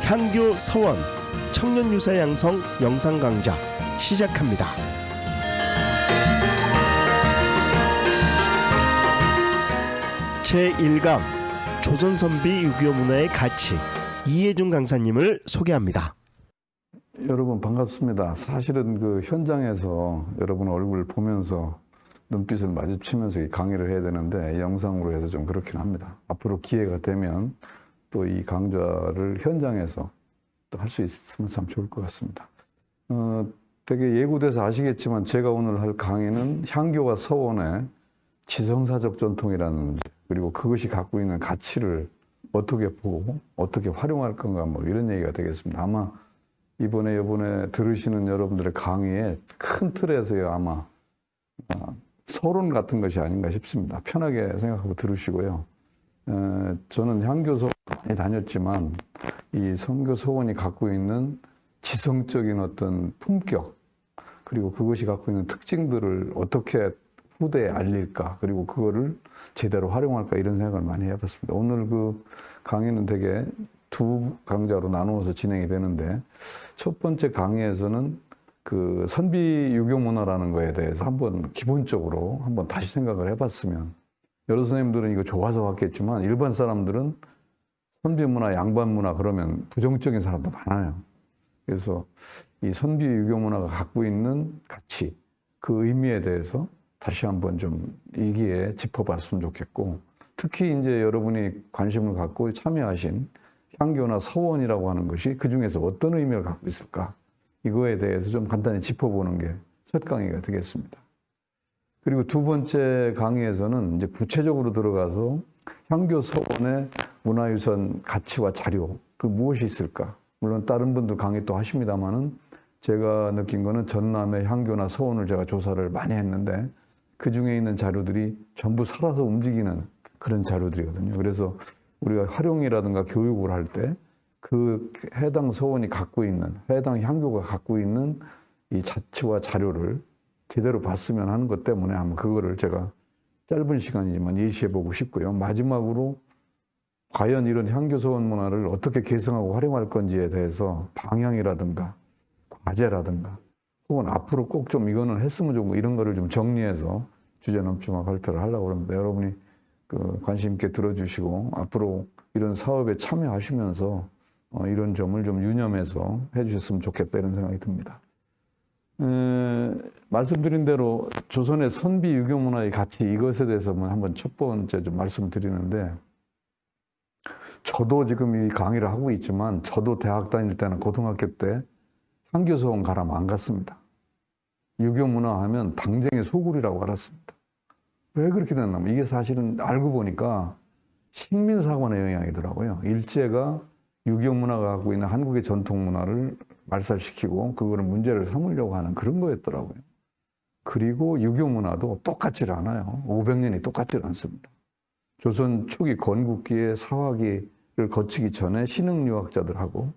향교 서원 청년 유사 양성 영상 강좌 시작합니다. 제1강 조선선비 유교 문화의 가치 이해준 강사님을 소개합니다. 여러분 반갑습니다. 사실은 그 현장에서 여러분 얼굴을 보면서 눈빛을 마주치면서 이 강의를 해야 되는데 영상으로 해서 좀 그렇긴 합니다. 앞으로 기회가 되면 또 이 강좌를 현장에서 또 할 수 있으면 참 좋을 것 같습니다. 되게 예고돼서 아시겠지만 제가 오늘 할 강의는 향교와 서원의 지성사적 전통이라는 문제, 그리고 그것이 갖고 있는 가치를 어떻게 보고 어떻게 활용할 건가 뭐 이런 얘기가 되겠습니다. 아마 이번에 들으시는 여러분들의 강의에 큰 틀에서요 아마 서론 같은 것이 아닌가 싶습니다. 편하게 생각하고 들으시고요. 저는 향교소 많이 다녔지만 이 선교서원이 갖고 있는 지성적인 어떤 품격, 그리고 그것이 갖고 있는 특징들을 어떻게 후대에 알릴까, 그리고 그거를 제대로 활용할까, 이런 생각을 많이 해봤습니다. 오늘 그 강의는 되게 두 강좌로 나누어서 진행이 되는데, 첫 번째 강의에서는 그 선비 유교 문화라는 거에 대해서 한번 기본적으로 한번 다시 생각을 해봤으면, 여러 선생님들은 이거 좋아서 왔겠지만 일반 사람들은 선비 문화, 양반 문화 그러면 부정적인 사람도 많아요. 그래서 이 선비 유교 문화가 갖고 있는 가치, 그 의미에 대해서 다시 한번 좀 이 기회에 짚어봤으면 좋겠고, 특히 이제 여러분이 관심을 갖고 참여하신 향교나 서원이라고 하는 것이 그 중에서 어떤 의미를 갖고 있을까, 이거에 대해서 좀 간단히 짚어보는 게 첫 강의가 되겠습니다. 그리고 두 번째 강의에서는 이제 구체적으로 들어가서 향교 서원의 문화유산 가치와 자료, 그 무엇이 있을까? 물론 다른 분들 강의 또 하십니다만은 제가 느낀 거는 전남의 향교나 서원을 제가 조사를 많이 했는데 그 중에 있는 자료들이 전부 살아서 움직이는 그런 자료들이거든요. 그래서 우리가 활용이라든가 교육을 할 때 그 해당 서원이 갖고 있는, 해당 향교가 갖고 있는 이 자치와 자료를 제대로 봤으면 하는 것 때문에 아마 그거를 제가 짧은 시간이지만 예시해보고 싶고요. 마지막으로 과연 이런 향교서원 문화를 어떻게 개성하고 활용할 건지에 대해서 방향이라든가 과제라든가 혹은 앞으로 꼭 좀 이거는 했으면 좋고 이런 거를 좀 정리해서 주제넘치마 발표를 하려고 합니다. 여러분이 그 관심 있게 들어주시고 앞으로 이런 사업에 참여하시면서 이런 점을 좀 유념해서 해주셨으면 좋겠다, 이런 생각이 듭니다. 말씀드린 대로 조선의 선비 유교 문화의 가치, 이것에 대해서 한번 첫 번째 좀 말씀드리는데, 저도 지금 이 강의를 하고 있지만 저도 대학 다닐 때나 고등학교 때 향교서원 가라면 안 갔습니다. 유교 문화 하면 당쟁의 소굴이라고 알았습니다. 왜 그렇게 됐냐면 이게 사실은 알고 보니까 식민사관의 영향이더라고요. 일제가 유교 문화가 갖고 있는 한국의 전통 문화를 말살시키고 그거를 문제를 삼으려고 하는 그런 거였더라고요. 그리고 유교 문화도 똑같질 않아요. 500년이 똑같질 않습니다. 조선 초기 건국기에 사화기를 거치기 전에 신흥 유학자들하고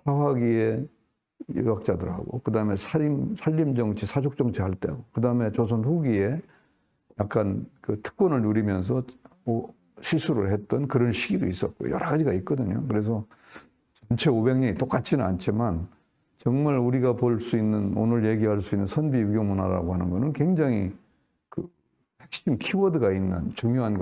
사화기의 유학자들하고 그 다음에 산림정치, 사족정치 할 때하고 그 다음에 조선 후기에 약간 그 특권을 누리면서 시술을 했던 그런 시기도 있었고 여러 가지가 있거든요. 그래서 전체 500년이 똑같지는 않지만 정말 우리가 볼 수 있는, 오늘 얘기할 수 있는 선비 유교 문화라고 하는 것은 굉장히 그 핵심 키워드가 있는 중요한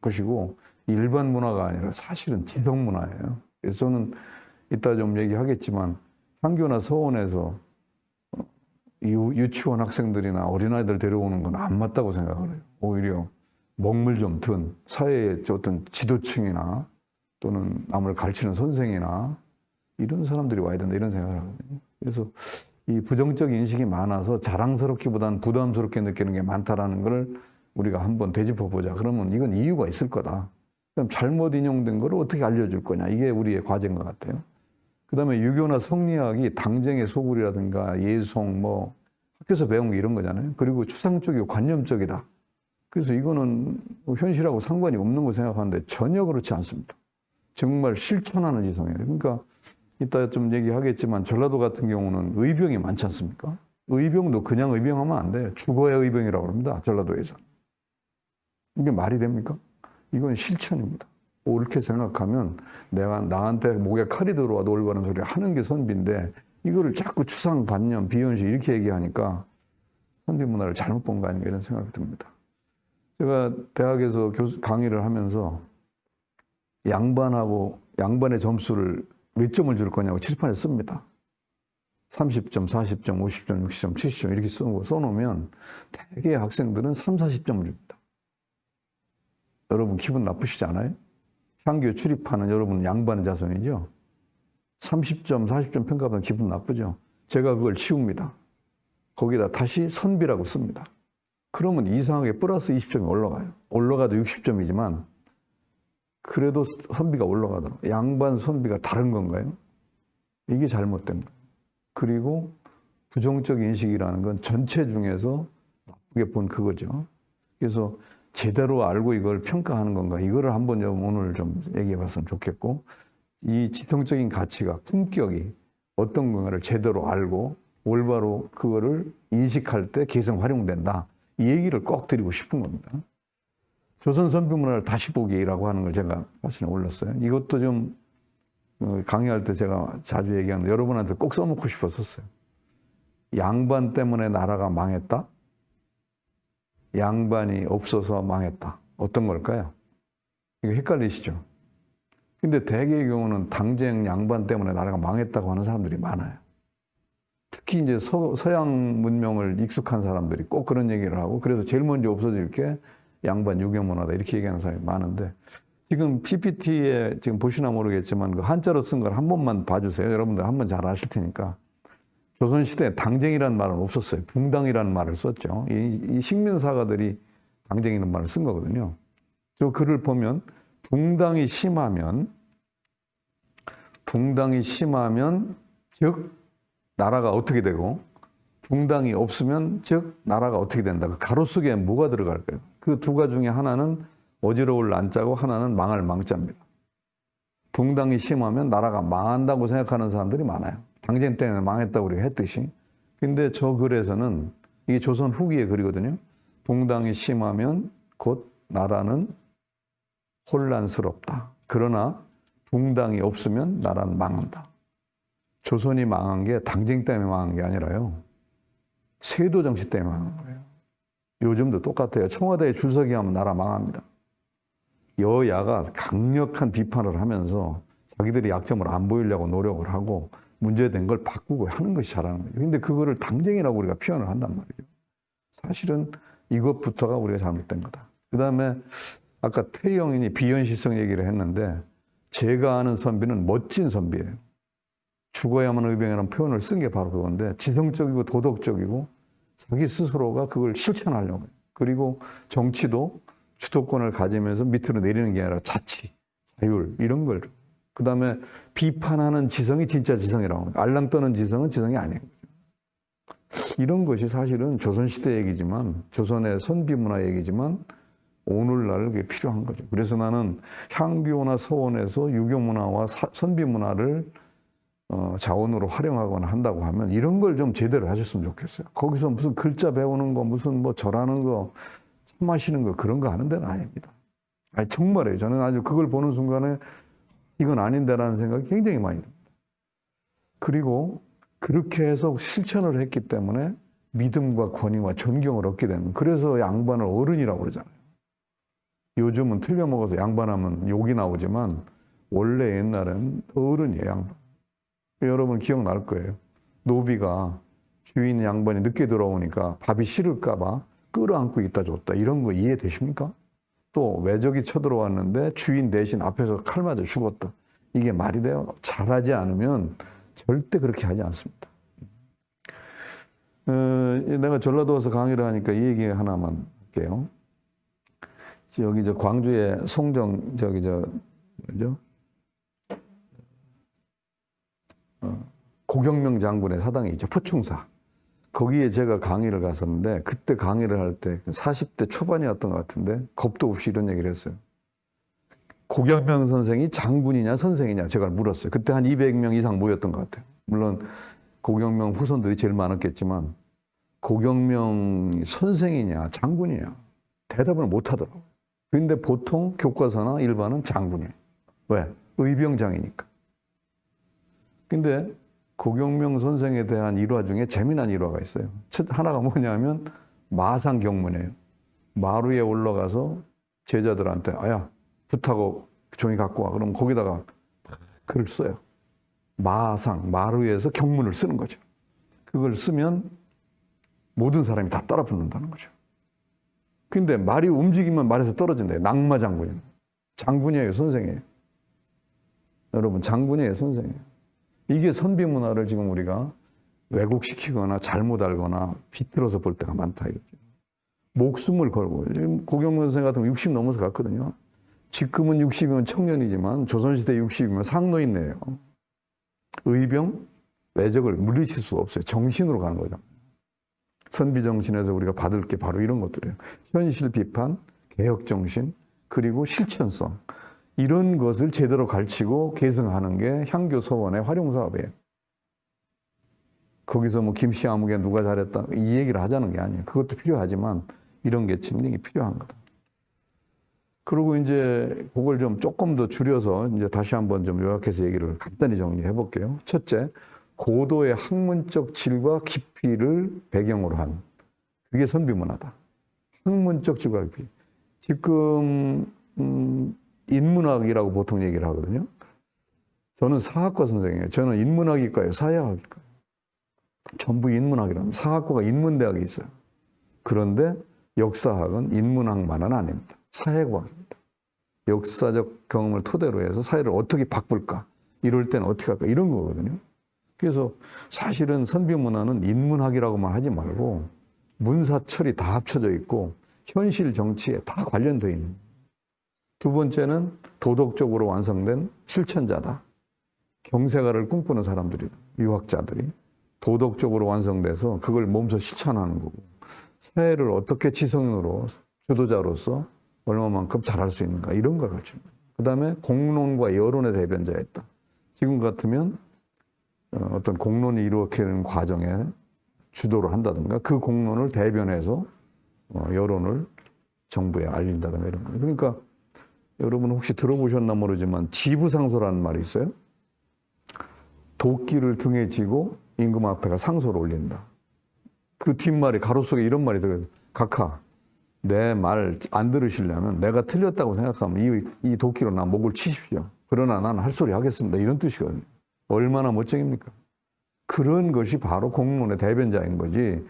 것이고 일반 문화가 아니라 사실은 지성 문화예요. 그래서 저는 이따 좀 얘기하겠지만 향교나 서원에서 유치원 학생들이나 어린아이들 데려오는 건 안 맞다고 생각을 해요. 오히려 먹물 좀 든 사회의 어떤 지도층이나 또는 남을 가르치는 선생이나 이런 사람들이 와야 된다, 이런 생각을 하거든요. 그래서 이 부정적 인식이 많아서 자랑스럽기보다는 부담스럽게 느끼는 게 많다라는 걸 우리가 한번 되짚어보자. 그러면 이건 이유가 있을 거다. 그럼 잘못 인용된 걸 어떻게 알려줄 거냐. 이게 우리의 과제인 것 같아요. 그 다음에 유교나 성리학이 당쟁의 소굴이라든가 예송, 뭐 학교에서 배운 게 이런 거잖아요. 그리고 추상적이고 관념적이다. 그래서 이거는 현실하고 상관이 없는 거 생각하는데 전혀 그렇지 않습니다. 정말 실천하는 지성이에요. 그러니까 이따 좀 얘기하겠지만 전라도 같은 경우는 의병이 많지 않습니까? 의병도 그냥 의병하면 안 돼요. 죽어야 의병이라고 합니다. 전라도에서. 이게 말이 됩니까? 이건 실천입니다. 옳게 생각하면 내가 나한테 목에 칼이 들어와도 올바른 소리 하는 게 선비인데 이거를 자꾸 추상, 반념, 비현실 이렇게 얘기하니까 선비 문화를 잘못 본 거 아닌가 이런 생각이 듭니다. 제가 대학에서 강의를 하면서 양반의 점수를 몇 점을 줄 거냐고 칠판에 씁니다. 30점, 40점, 50점, 60점, 70점 이렇게 써놓으면 대개 학생들은 3, 40점을 줍니다. 여러분 기분 나쁘시지 않아요? 향교 출입하는 여러분 양반의 자손이죠? 30점, 40점 평가받으면 기분 나쁘죠? 제가 그걸 치웁니다. 거기다 다시 선비라고 씁니다. 그러면 이상하게 플러스 20점이 올라가요. 올라가도 60점이지만 그래도 선비가 올라가더라고요. 양반, 선비가 다른 건가요? 이게 잘못된 거예요. 그리고 부정적 인식이라는 건 전체 중에서 나쁘게 본 그거죠. 그래서 제대로 알고 이걸 평가하는 건가 이거를 한번 오늘 좀 얘기해 봤으면 좋겠고 이 지성적인 가치가 품격이 어떤 건가를 제대로 알고 올바로 그거를 인식할 때 개성 활용된다. 이 얘기를 꼭 드리고 싶은 겁니다. 조선 선비 문화를 다시 보기라고 하는 걸 제가 사실은 올렸어요. 이것도 좀 강의할 때 제가 자주 얘기하는데 여러분한테 꼭 써놓고 싶었었어요. 양반 때문에 나라가 망했다. 양반이 없어서 망했다. 어떤 걸까요? 이거 헷갈리시죠? 근데 대개의 경우는 당쟁 양반 때문에 나라가 망했다고 하는 사람들이 많아요. 특히 이제 서양 문명을 익숙한 사람들이 꼭 그런 얘기를 하고 그래서 제일 먼저 없어질 게 양반 유교문화다 이렇게 얘기하는 사람이 많은데 지금 PPT에 지금 보시나 모르겠지만 그 한자로 쓴 걸 한 번만 봐주세요. 여러분들 한번 잘 아실 테니까. 조선시대에 당쟁이라는 말은 없었어요. 붕당이라는 말을 썼죠. 이 식민사가들이 당쟁이라는 말을 쓴 거거든요. 저 글을 보면 붕당이 심하면 즉 나라가 어떻게 되고 붕당이 없으면 즉 나라가 어떻게 된다. 그 가로수에 뭐가 들어갈까요? 그 두 가지 중에 하나는 어지러울 안자고 하나는 망할 망자입니다. 붕당이 심하면 나라가 망한다고 생각하는 사람들이 많아요. 당쟁 때문에 망했다고 우리가 했듯이. 근데 저 글에서는 이게 조선 후기의 글이거든요. 붕당이 심하면 곧 나라는 혼란스럽다. 그러나 붕당이 없으면 나라는 망한다. 조선이 망한 게 당쟁 때문에 망한 게 아니라요. 세도 정치 때문에 망한 거예요. 요즘도 똑같아요. 청와대에 줄 서기 하면 나라 망합니다. 여야가 강력한 비판을 하면서 자기들이 약점을 안 보이려고 노력을 하고 문제된 걸 바꾸고 하는 것이 잘하는 거예요. 근데 그거를 당쟁이라고 우리가 표현을 한단 말이에요. 사실은 이것부터가 우리가 잘못된 거다. 그 다음에 아까 태영인이 비현실성 얘기를 했는데 제가 아는 선비는 멋진 선비예요. 죽어야만 의병이라는 표현을 쓴 게 바로 그건데 지성적이고 도덕적이고 자기 스스로가 그걸 실천하려고 해요. 그리고 정치도 주도권을 가지면서 밑으로 내리는 게 아니라 자치, 자율 이런 걸. 그 다음에 비판하는 지성이 진짜 지성이라고 합니다. 알랑 떠는 지성은 지성이 아니에요. 이런 것이 사실은 조선시대 얘기지만 조선의 선비문화 얘기지만 오늘날 그게 필요한 거죠. 그래서 나는 향교나 서원에서 유교문화와 선비문화를 자원으로 활용하거나 한다고 하면 이런 걸 좀 제대로 하셨으면 좋겠어요. 거기서 무슨 글자 배우는 거, 무슨 뭐 절하는 거, 참 마시는 거 그런 거 하는 데는 아닙니다. 아니 정말이에요. 저는 아주 그걸 보는 순간에 이건 아닌데라는 생각이 굉장히 많이 듭니다. 그리고 그렇게 해서 실천을 했기 때문에 믿음과 권위와 존경을 얻게 되는. 그래서 양반을 어른이라고 그러잖아요. 요즘은 틀려먹어서 양반하면 욕이 나오지만 원래 옛날엔 어른이에요, 양반. 여러분 기억날 거예요. 노비가 주인 양반이 늦게 들어오니까 밥이 싫을까 봐 끌어안고 있다 줬다. 이런 거 이해되십니까? 또 외적이 쳐들어왔는데 주인 대신 앞에서 칼 맞아 죽었다. 이게 말이 돼요? 잘하지 않으면 절대 그렇게 하지 않습니다. 내가 전라도 와서 강의를 하니까 이 얘기 하나만 할게요. 여기 광주에 송정 뭐죠? 고경명 장군의 사당이 있죠. 포충사. 거기에 제가 강의를 갔었는데 그때 강의를 할 때 40대 초반이었던 것 같은데 겁도 없이 이런 얘기를 했어요. 고경명 선생이 장군이냐 선생이냐 제가 물었어요. 그때 한 200명 이상 모였던 것 같아요. 물론 고경명 후손들이 제일 많았겠지만 고경명 선생이냐 장군이냐 대답을 못 하더라고요. 그런데 보통 교과서나 일반은 장군이에요. 왜? 의병장이니까. 근데 고경명 선생에 대한 일화 중에 재미난 일화가 있어요. 하나가 뭐냐면 마상경문이에요. 마루에 올라가서 제자들한테 아야 붓하고 종이 갖고 와. 그럼 거기다가 글을 써요. 마루에서 경문을 쓰는 거죠. 그걸 쓰면 모든 사람이 다 따라 붙는다는 거죠. 근데 말이 움직이면 말에서 떨어진대요. 낙마 장군이에요. 장군이에요, 선생이에요. 여러분, 장군이에요, 선생이에요. 이게 선비 문화를 지금 우리가 왜곡시키거나 잘못 알거나 비틀어서 볼 때가 많다 이거죠. 목숨을 걸고 지금 고경문 선생 같은 거 60 넘어서 갔거든요. 지금은 60이면 청년이지만 조선시대 60이면 상노인네요. 의병, 외적을 물리칠 수가 없어요. 정신으로 가는 거죠. 선비 정신에서 우리가 받을 게 바로 이런 것들이에요. 현실 비판, 개혁 정신, 그리고 실천성. 이런 것을 제대로 가르치고 계승하는 게 향교 서원의 활용 사업이에요. 거기서 뭐 김씨 아무개 누가 잘했다 이 얘기를 하자는 게 아니에요. 그것도 필요하지만 이런 게 굉장히 필요한 거다. 그리고 이제 그걸 좀 조금 더 줄여서 이제 다시 한번 좀 요약해서 얘기를 간단히 정리해 볼게요. 첫째, 고도의 학문적 질과 깊이를 배경으로 한 그게 선비 문화다. 학문적 질과 깊이. 지금 인문학이라고 보통 얘기를 하거든요. 저는 사학과 선생이에요. 저는 인문학이과예요. 사회학이과예요. 전부 인문학이라는 사학과가 인문대학에 있어요. 그런데 역사학은 인문학만은 아닙니다. 사회과학입니다. 역사적 경험을 토대로 해서 사회를 어떻게 바꿀까? 이럴 때는 어떻게 할까? 이런 거거든요. 그래서 사실은 선비 문화는 인문학이라고만 하지 말고 문사철이 다 합쳐져 있고 현실 정치에 다 관련되어 있는. 두 번째는 도덕적으로 완성된 실천자다. 경세가를 꿈꾸는 사람들이다. 유학자들이. 도덕적으로 완성돼서 그걸 몸소 실천하는 거고 사회를 어떻게 지성으로 주도자로서 얼마만큼 잘할 수 있는가 이런 걸 가르치는 거예요. 그 다음에 공론과 여론의 대변자였다. 지금 같으면 어떤 공론이 이루어지는 과정에 주도를 한다든가 그 공론을 대변해서 여론을 정부에 알린다든가 이런 거예요. 그러니까 여러분 혹시 들어보셨나 모르지만 지부상소라는 말이 있어요. 도끼를 등에 지고 임금 앞에가 상소를 올린다. 그 뒷말이 가로 속에 이런 말이 들어요. 각하, 내 말 안 들으시려면 내가 틀렸다고 생각하면 이 도끼로 나 목을 치십시오. 그러나 나는 할 소리 하겠습니다. 이런 뜻이거든요. 얼마나 멋쟁입니까? 그런 것이 바로 공론의 대변자인 거지.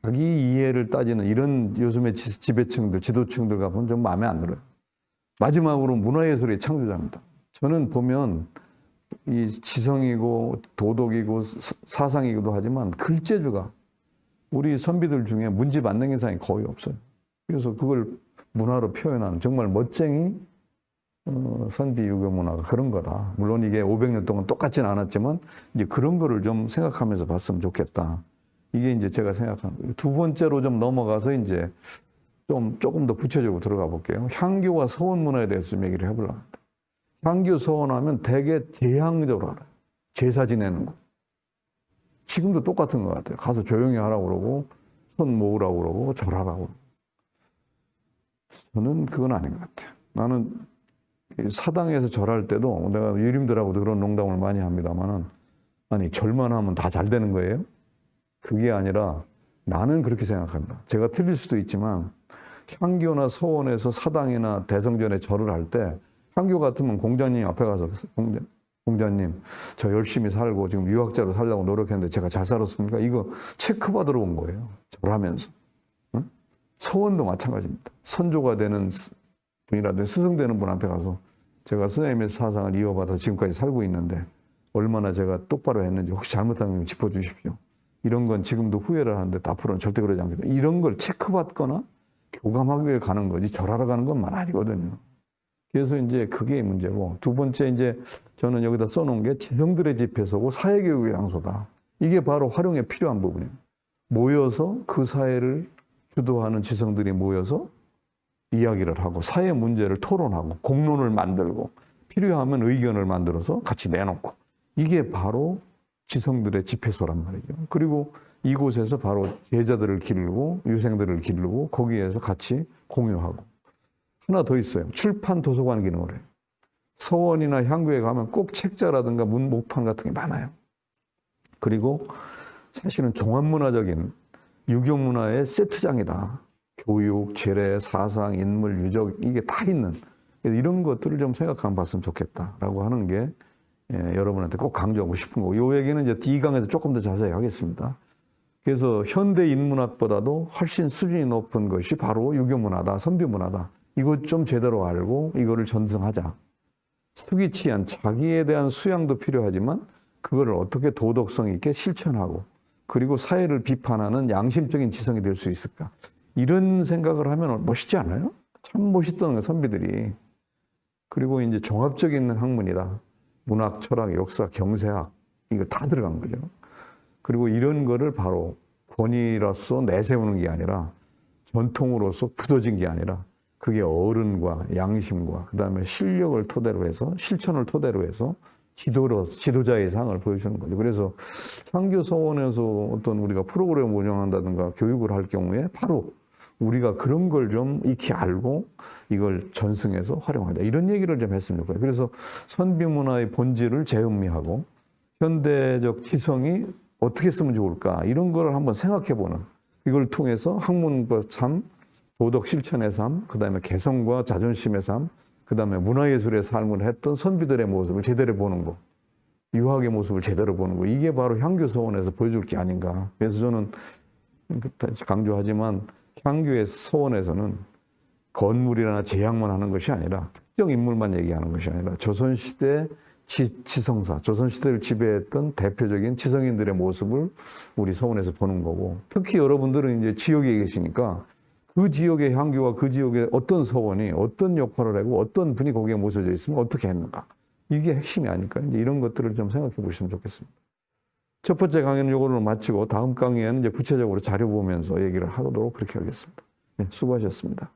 자기 이해를 따지는 이런 요즘의 지배층들, 지도층들 가보면 좀 마음에 안 들어요. 마지막으로 문화예술의 창조자입니다. 저는 보면 이 지성이고 도덕이고 사상이기도 하지만 글재주가 우리 선비들 중에 문집 안 내는 사람이 거의 없어요. 그래서 그걸 문화로 표현하는 정말 멋쟁이 선비 유교 문화가 그런 거다. 물론 이게 500년 동안 똑같지는 않았지만 이제 그런 거를 좀 생각하면서 봤으면 좋겠다. 이게 이제 제가 생각하는 거예요. 두 번째로 좀 넘어가서 이제 조금 더 구체적으로 들어가 볼게요. 향교와 서원 문화에 대해서 좀 얘기를 해보려고 합니다. 향교 서원하면 되게 제향적으로 알아요. 제사 지내는 거. 지금도 똑같은 것 같아요. 가서 조용히 하라고 그러고 손 모으라고 그러고 절하라고. 저는 그건 아닌 것 같아요. 나는 사당에서 절할 때도 내가 유림들하고도 그런 농담을 많이 합니다만은 아니 절만 하면 다 잘 되는 거예요? 그게 아니라 나는 그렇게 생각합니다. 제가 틀릴 수도 있지만 향교나 서원에서 사당이나 대성전에 절을 할 때 향교 같으면 공자님 앞에 가서 공자님 저 열심히 살고 지금 유학자로 살려고 노력했는데 제가 잘 살았습니까? 이거 체크받으러 온 거예요. 절하면서. 응? 서원도 마찬가지입니다. 선조가 되는 분이라든지 스승되는 분한테 가서 제가 선생님의 사상을 이어받아서 지금까지 살고 있는데 얼마나 제가 똑바로 했는지 혹시 잘못한 건 짚어주십시오. 이런 건 지금도 후회를 하는데 앞으로는 절대 그러지 않겠다. 이런 걸 체크받거나 교감하기 위해 가는 거지 절하러 가는 건 말 아니거든요. 그래서 이제 그게 문제고 두 번째 이제 저는 여기다 써놓은 게 지성들의 집회소고 사회교육의 장소다. 이게 바로 활용에 필요한 부분이에요. 모여서 그 사회를 주도하는 지성들이 모여서 이야기를 하고 사회 문제를 토론하고 공론을 만들고 필요하면 의견을 만들어서 같이 내놓고 이게 바로 지성들의 집회소란 말이죠. 그리고 이곳에서 바로 제자들을 기르고 유생들을 기르고 거기에서 같이 공유하고 하나 더 있어요. 출판 도서관 기능을 해요. 서원이나 향교에 가면 꼭 책자라든가 문목판 같은 게 많아요. 그리고 사실은 종합문화적인 유교문화의 세트장이다. 교육, 재래, 사상, 인물, 유적 이게 다 있는 이런 것들을 좀 생각하면 봤으면 좋겠다라고 하는 게 여러분한테 꼭 강조하고 싶은 거고 이 얘기는 이제 D강에서 조금 더 자세히 하겠습니다. 그래서 현대 인문학보다도 훨씬 수준이 높은 것이 바로 유교문화다, 선비문화다. 이것 좀 제대로 알고 이거를 전승하자. 속이 취한 자기에 대한 수양도 필요하지만 그거를 어떻게 도덕성 있게 실천하고 그리고 사회를 비판하는 양심적인 지성이 될 수 있을까? 이런 생각을 하면 멋있지 않아요? 참 멋있다는 거예요, 선비들이. 그리고 이제 종합적인 학문이다. 문학, 철학, 역사, 경제학 이거 다 들어간 거죠. 그리고 이런 거를 바로 권위로서 내세우는 게 아니라 전통으로서 굳어진 게 아니라 그게 어른과 양심과 그다음에 실력을 토대로 해서 실천을 토대로 해서 지도자의 상을 보여주는 거죠. 그래서 향교 서원에서 어떤 우리가 프로그램을 운영한다든가 교육을 할 경우에 바로 우리가 그런 걸 좀 익히 알고 이걸 전승해서 활용하자. 이런 얘기를 좀 했으면 좋겠어요. 그래서 선비문화의 본질을 재음미하고 현대적 지성이 어떻게 쓰면 좋을까 이런 걸 한번 생각해보는 이걸 통해서 학문과 삶, 도덕 실천의 삶, 그 다음에 개성과 자존심의 삶, 그 다음에 문화예술의 삶을 했던 선비들의 모습을 제대로 보는 거, 유학의 모습을 제대로 보는 거, 이게 바로 향교 서원에서 보여줄 게 아닌가. 그래서 저는 강조하지만 향교의 서원에서는 건물이나 제약만 하는 것이 아니라 특정 인물만 얘기하는 것이 아니라 조선시대 지성사, 조선시대를 지배했던 대표적인 지성인들의 모습을 우리 서원에서 보는 거고 특히 여러분들은 이제 지역에 계시니까 그 지역의 향교와 그 지역의 어떤 서원이 어떤 역할을 하고 어떤 분이 거기에 모셔져 있으면 어떻게 했는가. 이게 핵심이 아닐까. 이제 이런 것들을 좀 생각해 보시면 좋겠습니다. 첫 번째 강의는 이걸로 마치고 다음 강의에는 이제 구체적으로 자료 보면서 얘기를 하도록 그렇게 하겠습니다. 네, 수고하셨습니다.